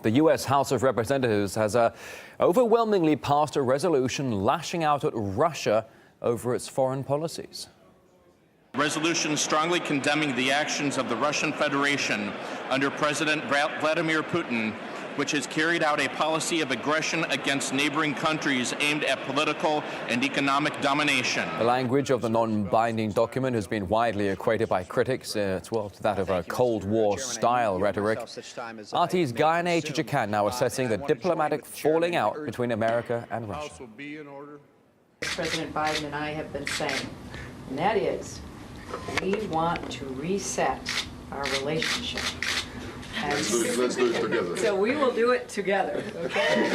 The U.S. House of Representatives has overwhelmingly passed a resolution lashing out at Russia over its foreign policies. Resolution strongly condemning the actions of the Russian Federation under President Vladimir Putin, which has carried out a policy of aggression against neighboring countries aimed at political and economic domination. The language of the non-binding document has been widely equated by critics to that of a Cold War-style rhetoric. RT's Gayane Chichakyan now assessing the diplomatic falling out between America and Russia. President Biden and I have been saying, and that is, we want to reset our relationship. Let's do it together. So we will do it together, okay?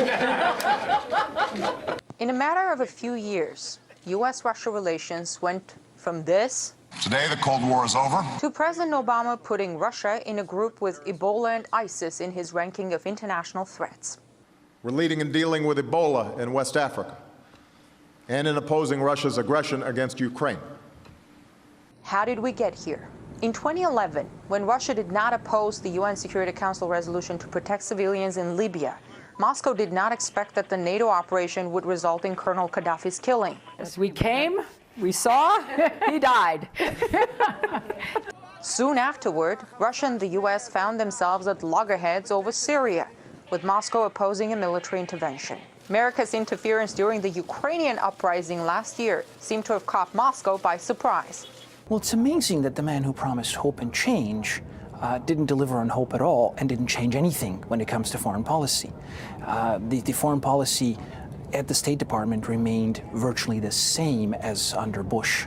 In a matter of a few years, U.S.-Russia relations went from this Today, the Cold War is over. to President Obama putting Russia in a group with Ebola and ISIS in his ranking of international threats. We're leading and dealing with Ebola in West Africa and in opposing Russia's aggression against Ukraine. How did we get here? In 2011, when Russia did not oppose the UN Security Council resolution to protect civilians in Libya, Moscow did not expect that the NATO operation would result in Colonel Gaddafi's killing. As we came, we saw, he died. Soon afterward, Russia and the US found themselves at loggerheads over Syria, with Moscow opposing a military intervention. America's interference during the Ukrainian uprising last year seemed to have caught Moscow by surprise. Well, it's amazing that the man who promised hope and change didn't deliver on hope at all and didn't change anything when it comes to foreign policy. The foreign policy at the State Department remained virtually the same as under Bush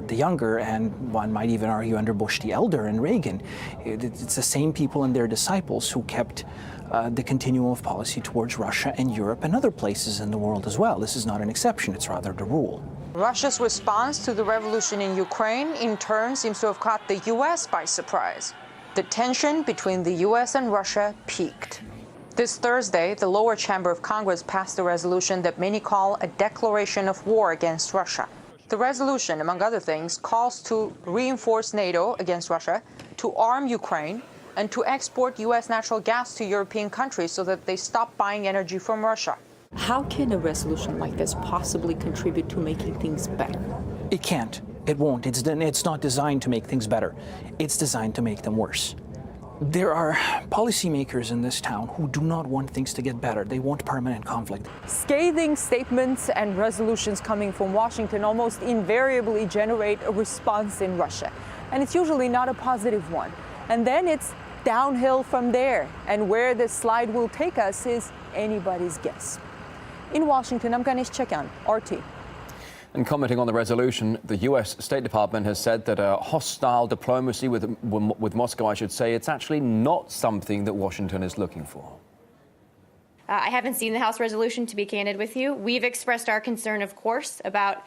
the younger, and one might even argue under Bush the elder and Reagan. It's the same people and their disciples who kept the continuum of policy towards Russia and Europe and other places in the world as well. This is not an exception, it's rather the rule. Russia's response to the revolution in Ukraine, in turn, seems to have caught the U.S. by surprise. The tension between the U.S. and Russia peaked. This Thursday, the lower chamber of Congress passed a resolution that many call a declaration of war against Russia. The resolution, among other things, calls to reinforce NATO against Russia, to arm Ukraine, and to export U.S. natural gas to European countries so that they stop buying energy from Russia. How can a resolution like this possibly contribute to making things better? It can't. It won't. It's not designed to make things better. It's designed to make them worse. There are policymakers in this town who do not want things to get better. They want permanent conflict. Scathing statements and resolutions coming from Washington almost invariably generate a response in Russia. And it's usually not a positive one. And then it's downhill from there. And where this slide will take us is anybody's guess. In Washington, I'm Gayane Chichakyan, RT. And commenting on the resolution, the U.S. State Department has said that a hostile diplomacy with Moscow, I should say, it's actually not something that Washington is looking for. I haven't seen the House resolution, to be candid with you. We've expressed our concern, of course, about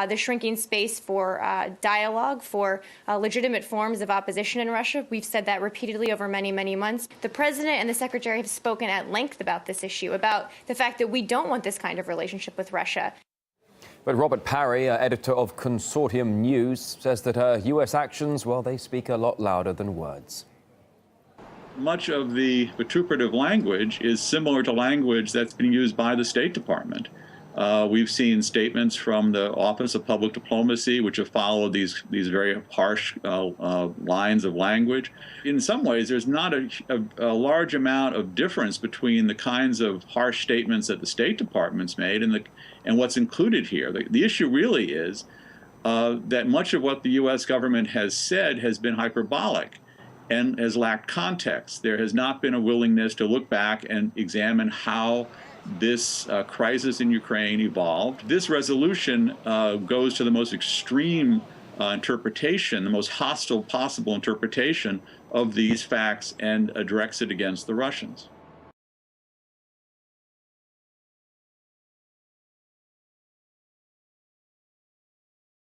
the shrinking space for dialogue, for legitimate forms of opposition in Russia. We've said that repeatedly over many, many months. The President and the Secretary have spoken at length about this issue, about the fact that we don't want this kind of relationship with Russia. But Robert Parry, editor of Consortium News, says that U.S. actions, well, they speak a lot louder than words. Much of the vituperative language is similar to language that's been used by the State Department. We've seen statements from the Office of Public Diplomacy, which have followed these very harsh lines of language. In some ways, there's not a large amount of difference between the kinds of harsh statements that the State Department's made and what's included here. The issue really is that much of what the U.S. government has said has been hyperbolic and has lacked context. There has not been a willingness to look back and examine how this crisis in Ukraine evolved. This resolution goes to the most extreme interpretation, the most hostile possible interpretation of these facts, and directs it against the Russians.